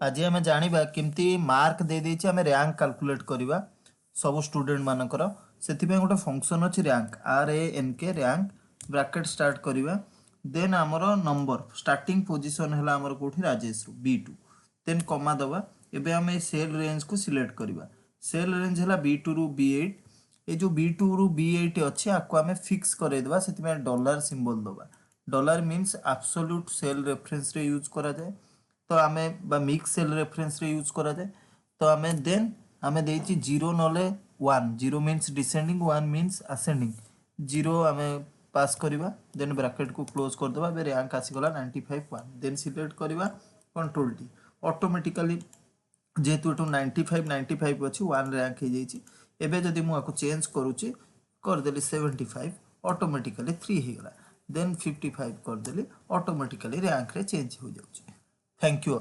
आज आम जाना केमती मार्क दे देछि आम रैंक कैलकुलेट करवा सब स्टूडेंट मानकर से गोटे फंक्शन अच्छी rank RANK rank bracket start करवा देन आमर नंबर स्टार्टिंग पोजीशन है आमर कौटी राजेश रु B2 देन कमा दबा एबे आम सेल रेंज को सिलेक्ट करवा सेल रेंज है B2 रु B8 ये जो B2 रु B8 अच्छे आपको आम फिक्स करदेवा से डॉलर सिंबल दबा dollar means absolute cell reference रे यूज करा जाए तो आमे बा मिक्स सेल रेफरेंस रे यूज करा जाए तो आमे देन आमे देछि 0 नले 1 0 मीन्स डिसेंडिंग 1 मीन्स असेंडिंग 0 आमे पास करवा देन ब्रैकेट को क्लोज कर दबा बे रैंक आसी गला 95 1 देन सिलेक्ट करवा कंट्रोल टी ऑटोमेटिकली जेहेतु एटू 95 अच्छी 1 रैंक हो जाइए एबे जदि मु आको चेंज करूची कर देली 75 ऑटोमेटिकली 3 हो गला देन 55 कर देली ऑटोमेटिकली रैंक रे चेंज हो जाउची। Thank you.